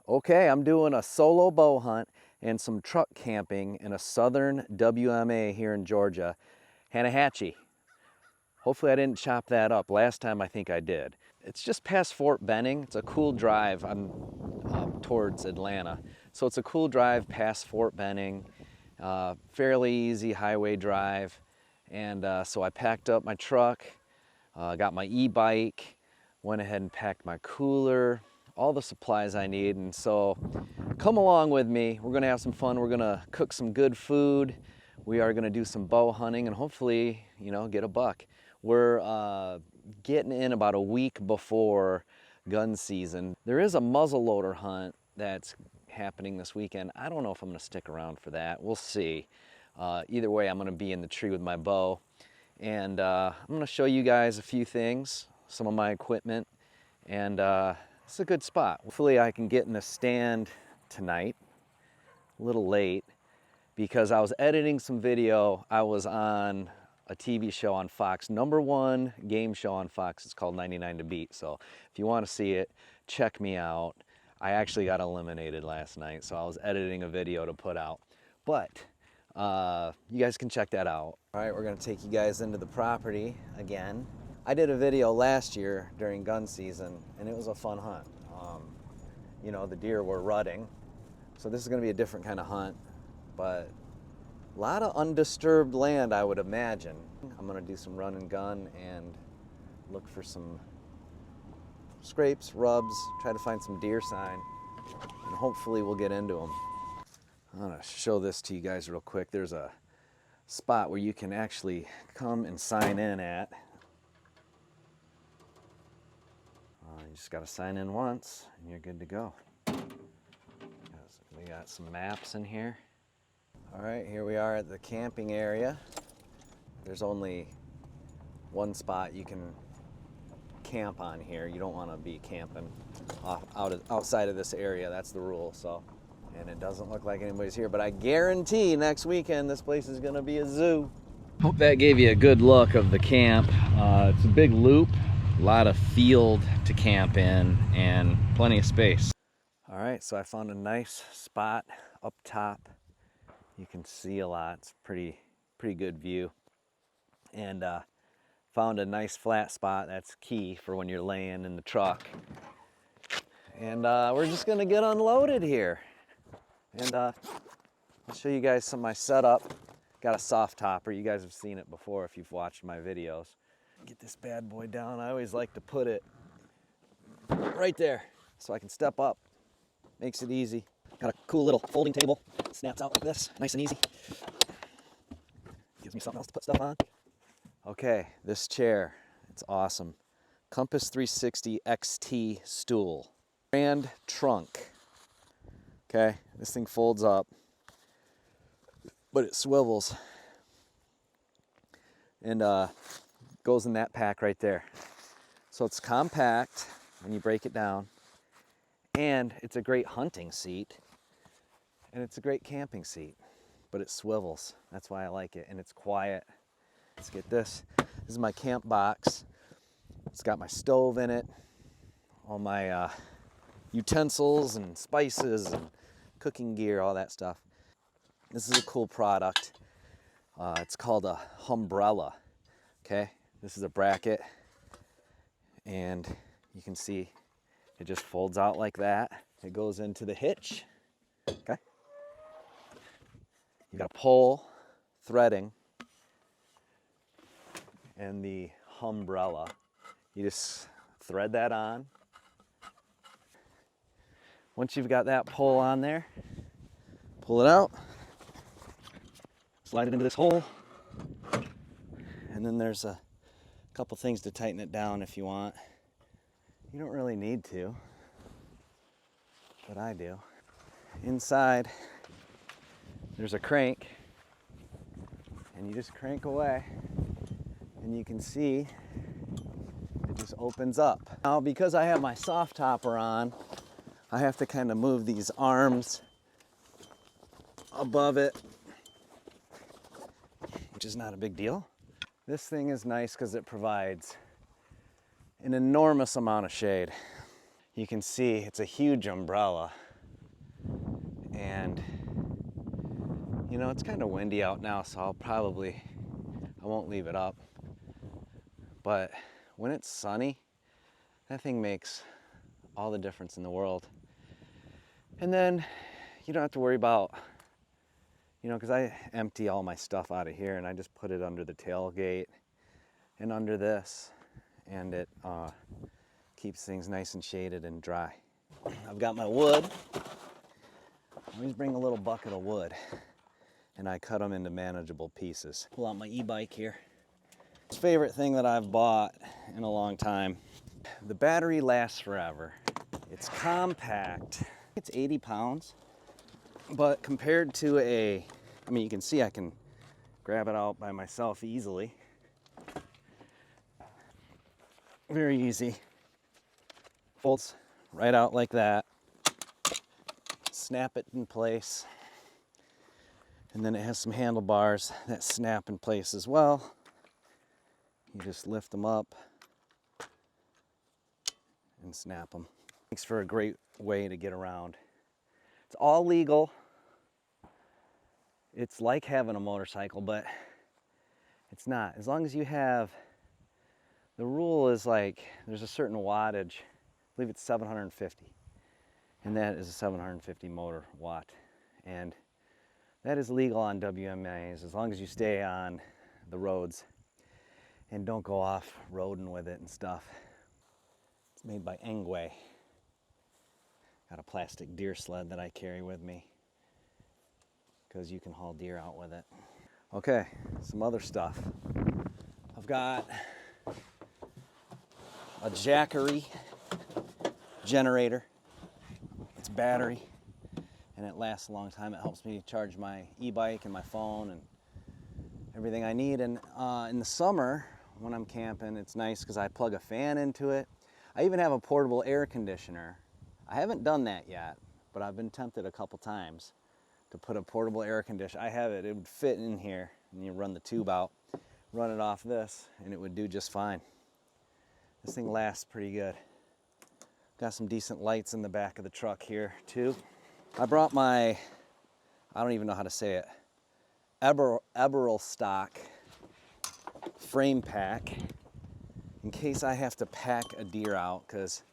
Okay, I'm doing a solo bow hunt and some truck camping in a southern WMA here in Georgia, Hannahatchee. Hopefully I didn't chop that up. Last time I think I did. It's just past Fort Benning. It's a cool drive. I'm towards Atlanta. So it's a cool drive past Fort Benning, fairly easy highway drive. And so I packed up my truck, got my e-bike, went ahead and packed my cooler, all the supplies I need. And so come along with me. We're gonna have some fun. We're gonna cook some good food. We are gonna do some bow hunting and hopefully, get a buck. We're getting in about a week before gun season. There is a muzzleloader hunt that's happening this weekend. I don't know if I'm gonna stick around for that. We'll see. Either way, I'm gonna be in the tree with my bow. And I'm gonna show you guys a few things, some of my equipment, and it's a good spot. Hopefully I can get in a stand tonight, a little late, because I was editing some video. I was on a TV show on Fox, #1 game show on Fox. It's called 99 to Beat. So if you want to see it, check me out. I actually got eliminated last night, so I was editing a video to put out. But you guys can check that out. All right, we're gonna take you guys into the property again. I did a video last year during gun season, and it was a fun hunt. The deer were rutting, so this is gonna be a different kind of hunt, but a lot of undisturbed land, I would imagine. I'm gonna do some run and gun and look for some scrapes, rubs, try to find some deer sign, and hopefully we'll get into them. I'm gonna show this to you guys real quick. There's a spot where you can actually come and sign in at. You just gotta sign in once and you're good to go. We got some maps in here. All right, here we are at the camping area. There's only one spot you can camp on here. You don't want to be camping outside of this area. That's the rule. And it doesn't look like anybody's here, but I guarantee next weekend this place is gonna be a zoo. Hope that gave you a good look of the camp. It's a big loop, a lot of field to camp in, and plenty of space. All right, so I found a nice spot up top. You can see a lot. It's pretty good view. And found a nice flat spot. That's key for when you're laying in the truck. And we're just gonna get unloaded here. And I'll show you guys some of my setup. Got a soft topper. You guys have seen it before if you've watched my videos. Get this bad boy down. I always like to put it right there so I can step up. Makes it easy. Got a cool little folding table. Snaps out like this, nice and easy. Gives me something else to put stuff on. Okay, this chair, it's awesome. Compass 360 XT stool. Grand trunk. Okay, this thing folds up, but it swivels and goes in that pack right there. So it's compact when you break it down, and it's a great hunting seat, and it's a great camping seat, but it swivels. That's why I like it, and it's quiet. Let's get this. This is my camp box. It's got my stove in it, all my utensils and spices and cooking gear, all that stuff. This is a cool product. It's called a umbrella. Okay, this is a bracket, and you can see it just folds out like that. It goes into the hitch. Okay, you got a pole, threading, and the umbrella. You just thread that on. Once you've got that pole on there, pull it out, slide it into this hole, and then there's a couple things to tighten it down if you want. You don't really need to, but I do. Inside, there's a crank, and you just crank away, and you can see it just opens up. Now, because I have my soft topper on, I have to kind of move these arms above it, which is not a big deal. This thing is nice because it provides an enormous amount of shade. You can see it's a huge umbrella. And you know, it's kind of windy out now, so I won't leave it up. But when it's sunny, that thing makes all the difference in the world. And then you don't have to worry about, you know, because I empty all my stuff out of here and I just put it under the tailgate and under this, and it keeps things nice and shaded and dry. I've got my wood. I always bring a little bucket of wood and I cut them into manageable pieces. Pull out my e-bike here. Favorite thing that I've bought in a long time. The battery lasts forever. It's compact. It's 80 pounds, but compared to I mean, you can see I can grab it out by myself easily. Very easy. Folds right out like that. Snap it in place. And then it has some handlebars that snap in place as well. You just lift them up and snap them. Makes for a great way to get around. It's all legal. It's like having a motorcycle, but it's not. As long as you have, the rule is like, there's a certain wattage. I believe it's 750. And that is a 750 motor watt. And that is legal on WMAs as long as you stay on the roads and don't go off roading with it and stuff. It's made by Engway. Got a plastic deer sled that I carry with me because you can haul deer out with it. Okay, some other stuff. I've got a Archery generator. It's battery and it lasts a long time. It helps me charge my e-bike and my phone and everything I need. And in the summer when I'm camping, it's nice because I plug a fan into it. I even have a portable air conditioner. I haven't done that yet, but I've been tempted a couple times to put a portable air conditioner. I have it, it would fit in here, and you run the tube out, run it off this, and it would do just fine. This thing lasts pretty good. Got some decent lights in the back of the truck here too. I brought my, I don't even know how to say it, Eberl stock frame pack in case I have to pack a deer out, because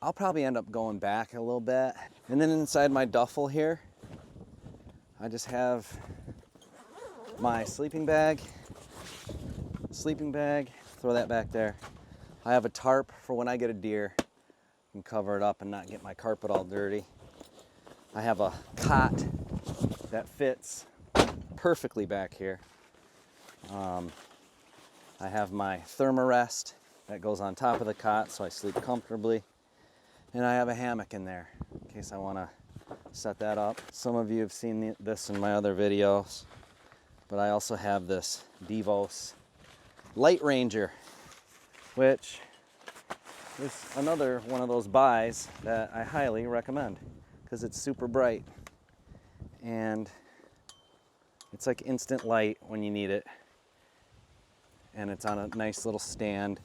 I'll probably end up going back a little bit. And then inside my duffel here, I just have my sleeping bag, throw that back there. I have a tarp for when I get a deer, I can cover it up and not get my carpet all dirty. I have a cot that fits perfectly back here. I have my thermarest that goes on top of the cot so I sleep comfortably. And I have a hammock in there in case I want to set that up. Some of you have seen this in my other videos, but I also have this Devos Light Ranger, which is another one of those buys that I highly recommend because it's super bright and it's like instant light when you need it, and it's on a nice little stand,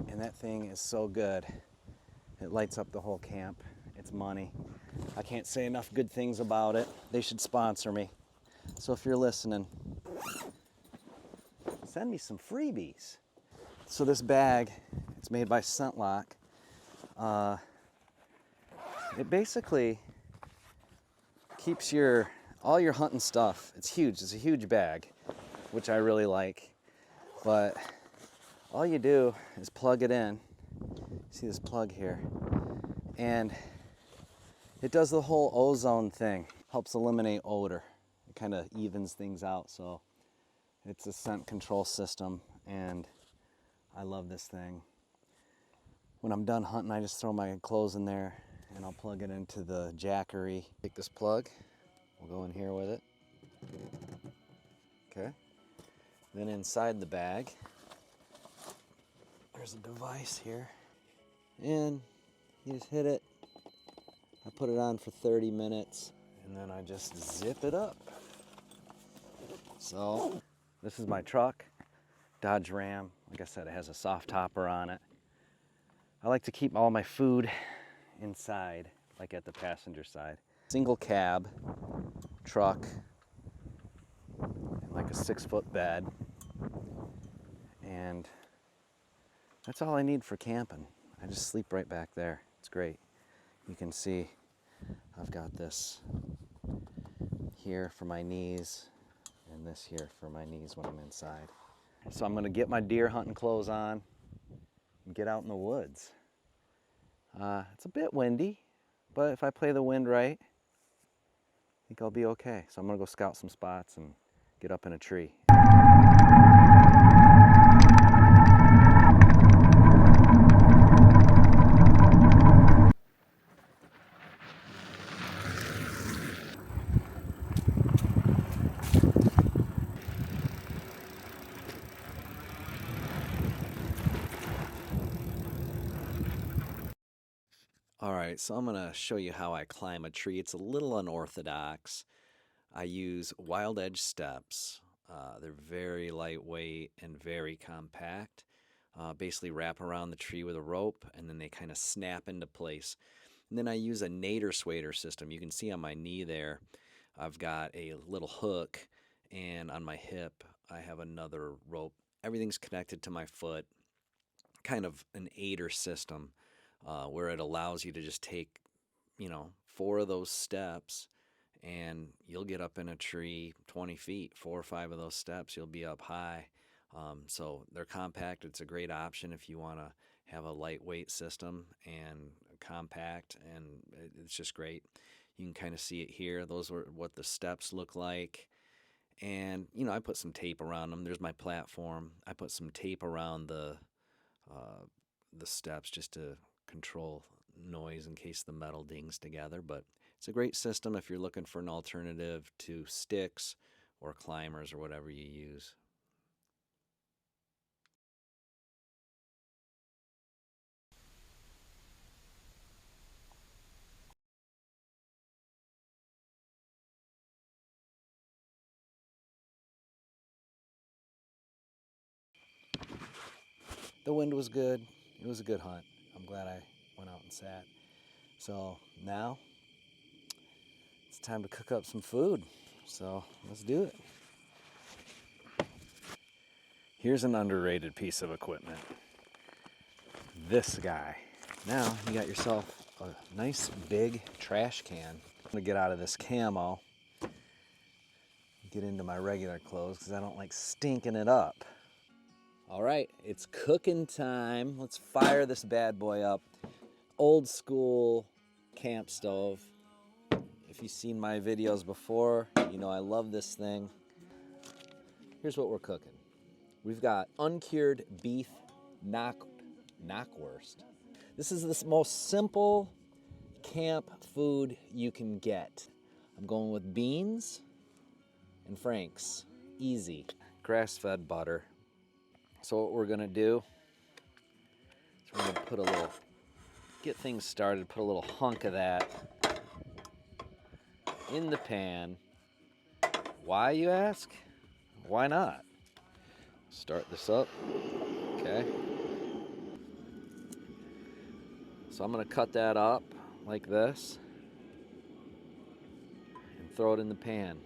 and that thing is so good. It lights up the whole camp. It's money. I can't say enough good things about it. They should sponsor me. So if you're listening, send me some freebies. So this bag, it's made by ScentLock. It basically keeps all your hunting stuff. It's huge. It's a huge bag, which I really like. But all you do is plug it in. See this plug here, and it does the whole ozone thing, helps eliminate odor. It kind of evens things out, so it's a scent control system, and I love this thing. When I'm done hunting, I just throw my clothes in there and I'll plug it into the Archery. Take this plug, we'll go in here with it. Okay, then inside the bag, there's a device here. And you just hit it. I put it on for 30 minutes and then I just zip it up. So this is my truck, Dodge Ram. Like I said, it has a soft topper on it. I like to keep all my food inside like at the passenger side. Single cab, truck, and like a 6-foot bed. And that's all I need for camping. I just sleep right back there. It's great. You can see I've got this here for my knees and this here for my knees when I'm inside. So I'm gonna get my deer hunting clothes on and get out in the woods. It's a bit windy, but if I play the wind right, I think I'll be okay. So I'm gonna go scout some spots and get up in a tree. All right, so I'm gonna show you how I climb a tree. It's a little unorthodox. I use wild edge steps. They're very lightweight and very compact. Basically wrap around the tree with a rope and then they kind of snap into place. And then I use a nader swader system. You can see on my knee there, I've got a little hook, and on my hip, I have another rope. Everything's connected to my foot, kind of an aider system where it allows you to just take, 4 of those steps and you'll get up in a tree 20 feet, 4 or 5 of those steps, you'll be up high. So they're compact. It's a great option if you want to have a lightweight system and compact, and it's just great. You can kind of see it here. Those are what the steps look like. And, I put some tape around them. There's my platform. I put some tape around the steps just to control noise in case the metal dings together. But it's a great system if you're looking for an alternative to sticks or climbers or whatever you use. The wind was good. It was a good hunt. I'm glad I went out and sat. So now it's time to cook up some food. So let's do it. Here's an underrated piece of equipment. This guy. Now you got yourself a nice big trash can. I'm gonna get out of this camo, get into my regular clothes because I don't like stinking it up. All right, it's cooking time. Let's fire this bad boy up. Old school camp stove. If you've seen my videos before, you know I love this thing. Here's what we're cooking. We've got uncured beef knockwurst. This is the most simple camp food you can get. I'm going with beans and Frank's. Easy. Grass-fed butter. So what we're gonna do is we're gonna get things started, put a little hunk of that in the pan. Why, you ask? Why not? Start this up, okay? So I'm gonna cut that up like this and throw it in the pan.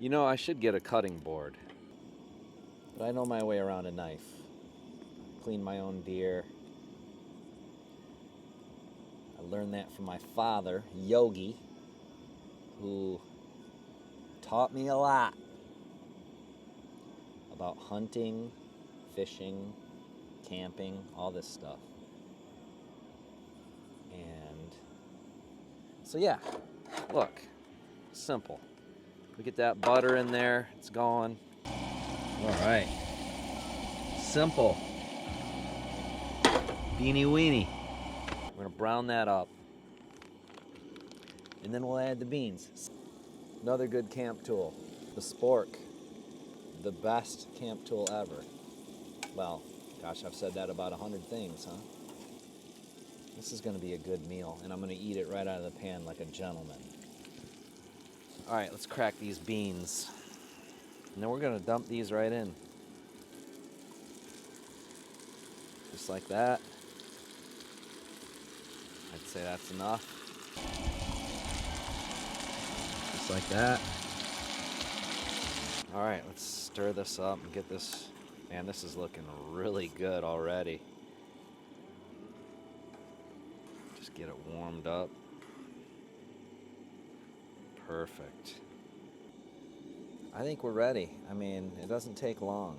I should get a cutting board, but I know my way around a knife. Clean my own deer. I learned that from my father, Yogi, who taught me a lot about hunting, fishing, camping, all this stuff. And so yeah, look, simple. We get that butter in there, it's going. All right, simple. Beanie weenie. We're gonna brown that up. And then we'll add the beans. Another good camp tool, the spork. The best camp tool ever. Well, gosh, I've said that about 100 things, huh? This is gonna be a good meal, and I'm gonna eat it right out of the pan like a gentleman. All right, let's crack these beans. And then we're gonna dump these right in. Just like that. I'd say that's enough. Just like that. All right, let's stir this up and get this. Man, this is looking really good already. Just get it warmed up. Perfect. I think we're ready. I mean, it doesn't take long.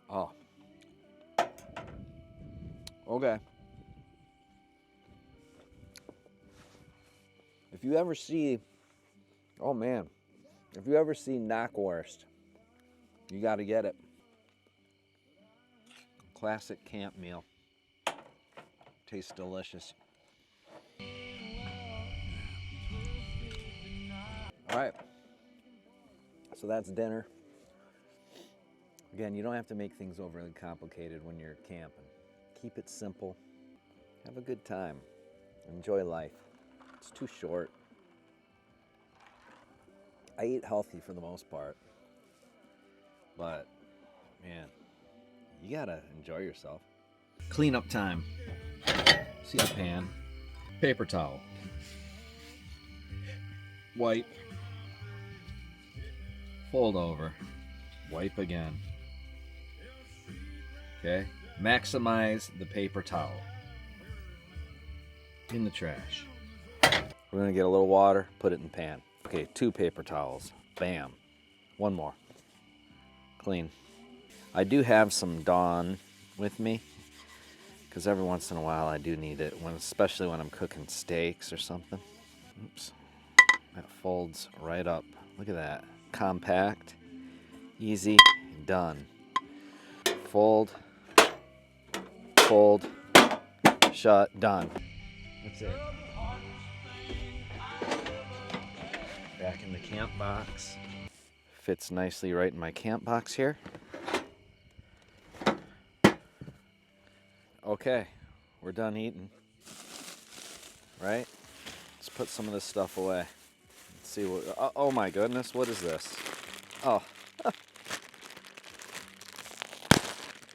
Oh. Okay. If you ever see, oh man, if you ever see knockwurst, you got to get it. Classic camp meal. Tastes delicious. All right. So that's dinner. Again, you don't have to make things overly complicated when you're camping. Keep it simple. Have a good time. Enjoy life. It's too short. I eat healthy for the most part. But, man, you gotta enjoy yourself. Cleanup time. See the pan. Paper towel. Wipe. Fold over. Wipe again. Okay? Maximize the paper towel. In the trash. We're gonna get a little water, put it in the pan. Okay, 2 paper towels. Bam. 1 more. Clean. I do have some Dawn with me, because every once in a while I do need it, especially when I'm cooking steaks or something. Oops. That folds right up. Look at that. Compact, easy, done. Fold, fold, shut, done. That's it. Back in the camp box. Fits nicely right in my camp box here. Okay, we're done eating. Right? Let's put some of this stuff away. Let's see what. Oh my goodness, what is this? Oh,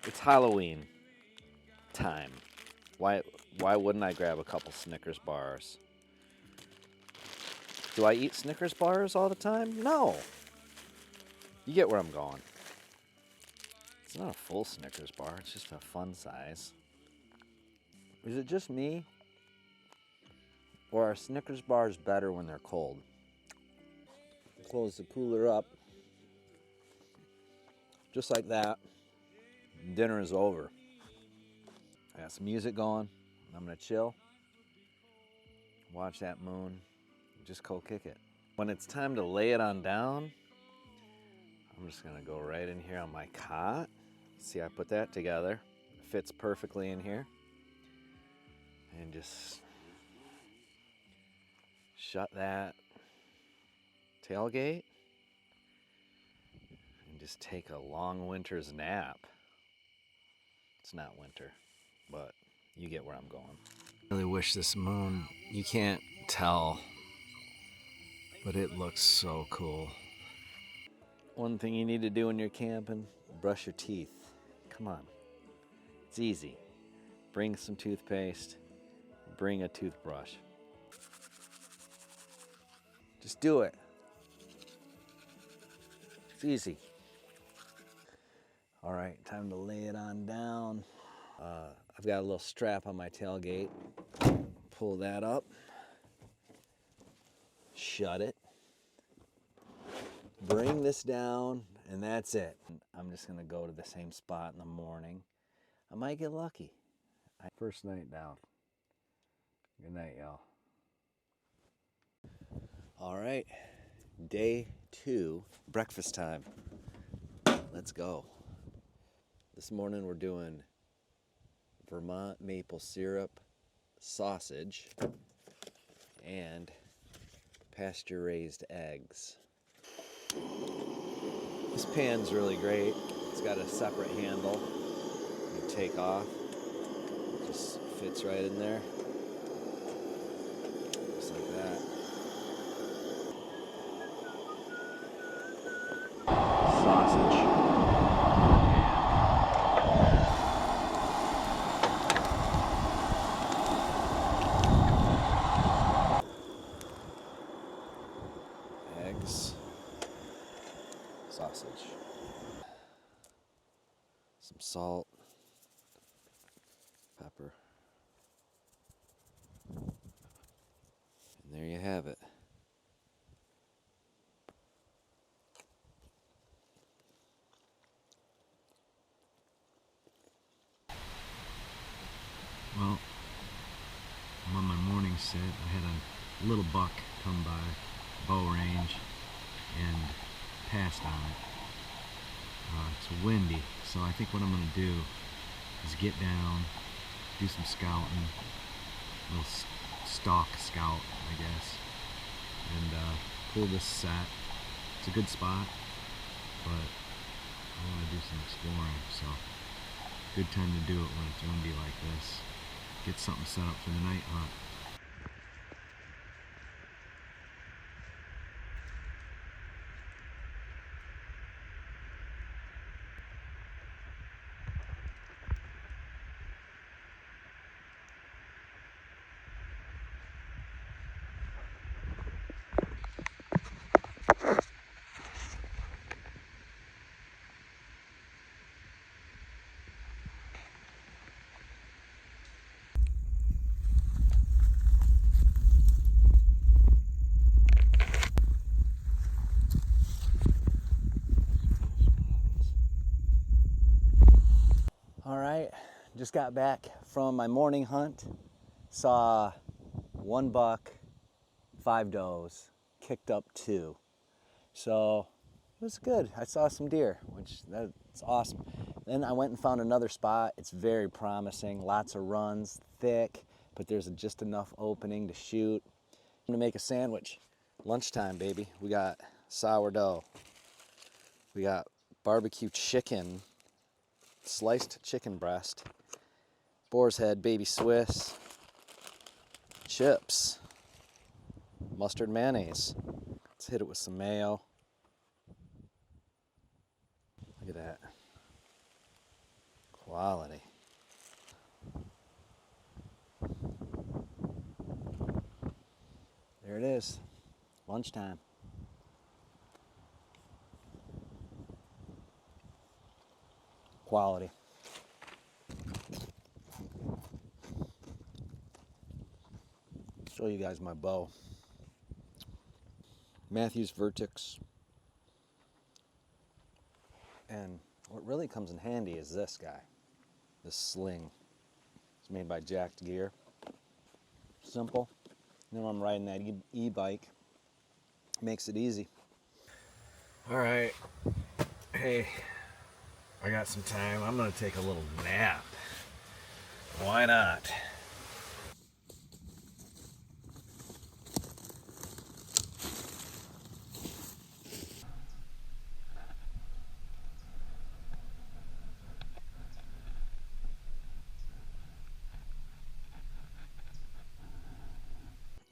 it's Halloween time. Why wouldn't I grab a couple Snickers bars? Do I eat Snickers bars all the time? No. You get where I'm going. It's not a full Snickers bar, it's just a fun size. Is it just me? Or are Snickers bars better when they're cold? Close the cooler up. Just like that. Dinner is over. I got some music going. I'm gonna chill. Watch that moon. Just cold kick it. When it's time to lay it on down, I'm just gonna go right in here on my cot. See, I put that together. It fits perfectly in here. And just shut that tailgate and just take a long winter's nap. It's not winter, but you get where I'm going. I really wish this moon, you can't tell, but it looks so cool. One thing you need to do when you're camping, brush your teeth. Come on, it's easy. Bring some toothpaste, bring a toothbrush. Just do it. It's easy. All right, time to lay it on down. I've got a little strap on my tailgate. Pull that up. Shut it. Bring this down, and that's it. I'm just gonna go to the same spot in the morning. I might get lucky. First night down. Good night, y'all. All right, day 2, breakfast time. Let's go. This morning we're doing Vermont maple syrup sausage and pasture-raised eggs. This pan's really great. It's got a separate handle you take off. It just fits right in there. Just like that. Sausage. sausage. Some salt, pepper. And there you have it. Well, I'm on my morning sit. I had a little buck come by bow range and passed on it. It's windy, so I think what I'm going to do is get down, do some scouting, a little stalk scout, I guess, and pull this set. It's a good spot, but I want to do some exploring, so good time to do it when it's windy like this. Get something set up for the night hunt. All right, just got back from my morning hunt. Saw one buck, 5 does, kicked up 2. So it was good. I saw some deer, which that's awesome. Then I went and found another spot. It's very promising, lots of runs, thick, but there's just enough opening to shoot. I'm gonna make a sandwich. Lunchtime, baby. We got sourdough. We got barbecue chicken, sliced chicken breast, boar's head, baby Swiss, chips, mustard mayonnaise. Let's hit it with some mayo. Look at that. Quality. There it is. Lunchtime. Quality. Show you guys my bow. Matthews Vertex. And what really comes in handy is this guy, this sling. It's made by Jacked Gear. Simple. And then I'm riding that e-bike. Makes it easy. All right. Hey, I got some time. I'm gonna take a little nap. Why not?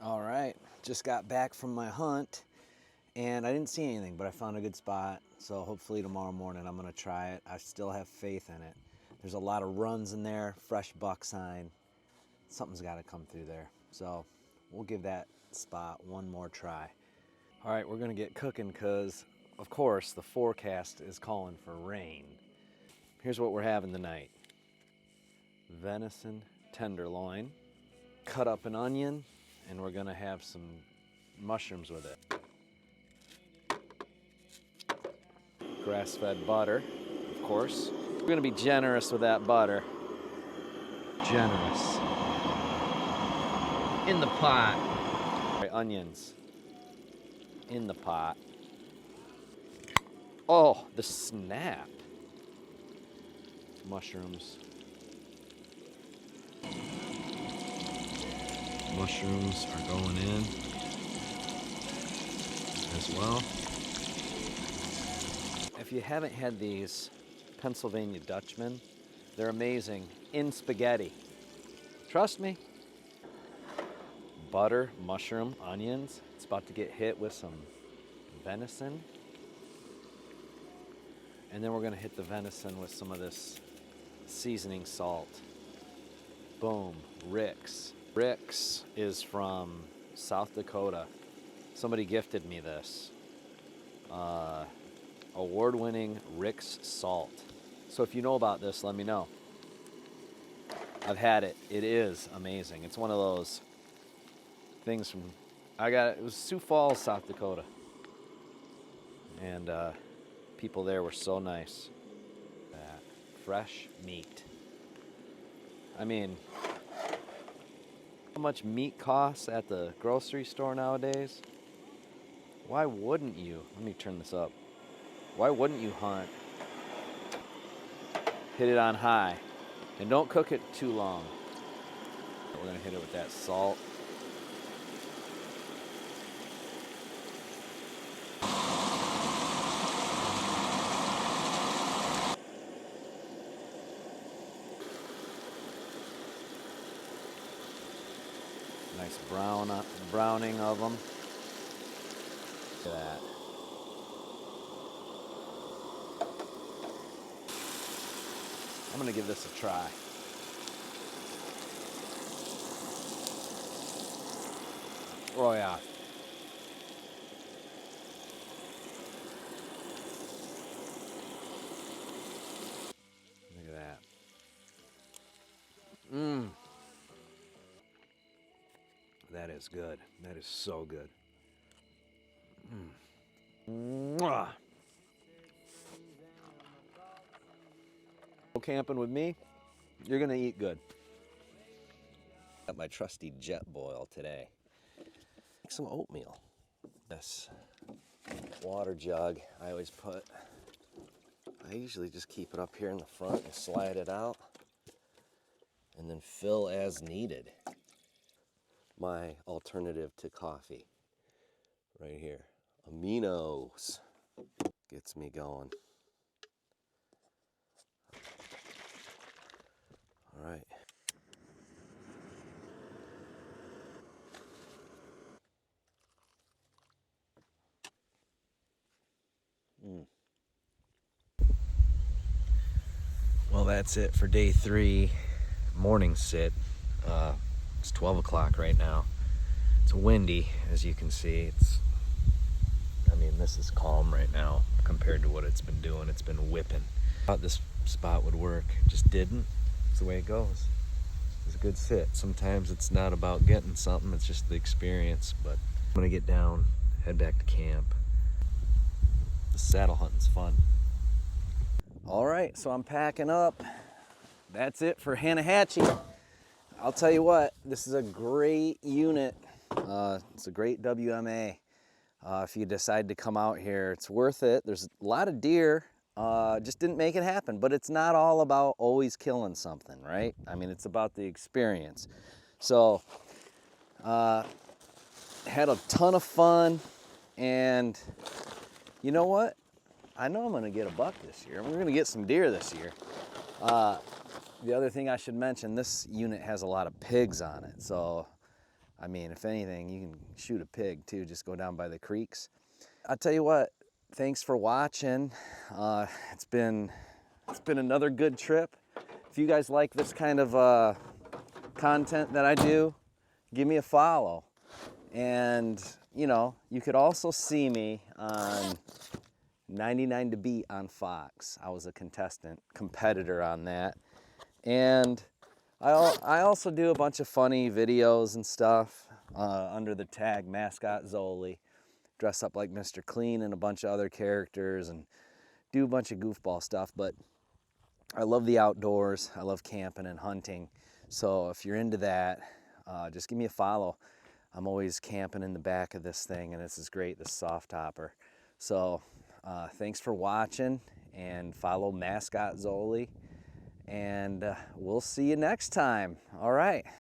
All right, just got back from my hunt and I didn't see anything, but I found a good spot. So hopefully tomorrow morning I'm gonna try it. I still have faith in it. There's a lot of runs in there, fresh buck sign. Something's gotta come through there. So we'll give that spot one more try. All right, we're gonna get cooking because of course the forecast is calling for rain. Here's what we're having tonight. Venison tenderloin, cut up an onion, and we're gonna have some mushrooms with it. Grass-fed butter, of course. We're gonna be generous with that butter. Generous. In the pot. Right, onions. In the pot. Oh, the snap. Mushrooms. Mushrooms are going in as well. If you haven't had these Pennsylvania Dutchmen, they're amazing in spaghetti. Trust me. Butter, mushroom, onions. It's about to get hit with some venison. And then we're gonna hit the venison with some of this seasoning salt. Boom, Rick's. Rick's is from South Dakota. Somebody gifted me this. award-winning Rick's salt. So if you know about this, let me know. I've had it. It is amazing. It's one of those things from, it was Sioux Falls, South Dakota. And people there were so nice. Fresh meat. I mean, how much meat costs at the grocery store nowadays? Why wouldn't you? Let me turn this up. Why wouldn't you hunt? Hit it on high. And don't cook it too long. We're gonna hit it with that salt. Nice browning of them. Look at that. I'm gonna give this a try. Oh yeah. Look at that. Mmm. That is good. That is so good. Mwah. Go camping with me, you're gonna eat good. Got my trusty jet boil today. Make some oatmeal. This water jug, I usually just keep it up here in the front and slide it out and then fill as needed. My alternative to coffee, right here. Aminos gets me going. All right. Well, that's it for day 3, morning sit. It's 12 o'clock right now. It's windy, as you can see. This is calm right now compared to what it's been doing. It's been whipping. I thought this spot would work. It just didn't. It's the way it goes. It's a good sit. Sometimes it's not about getting something, it's just the experience. But I'm gonna get down, head back to camp. The saddle hunting's fun. All right, so I'm packing up. That's it for Hannahatchee. I'll tell you what, this is a great unit. It's a great WMA. If you decide to come out here, it's worth it. There's a lot of deer, just didn't make it happen, but it's not all about always killing something, right? It's about the experience. So, had a ton of fun, and you know what? I know I'm gonna get a buck this year. We're gonna get some deer this year. The other thing I should mention, this unit has a lot of pigs on it. So, if anything, you can shoot a pig too, just go down by the creeks. I'll tell you what, thanks for watching. It's been another good trip. If you guys like this kind of content that I do, give me a follow. And, you could also see me on 99 to Beat on Fox. I was a competitor on that. And I also do a bunch of funny videos and stuff under the tag Mascot Zoli. Dress up like Mr. Clean and a bunch of other characters and do a bunch of goofball stuff. But I love the outdoors. I love camping and hunting. So if you're into that, just give me a follow. I'm always camping in the back of this thing, and this is great, this soft topper. So thanks for watching, and follow Mascot Zoli. And we'll see you next time. All right.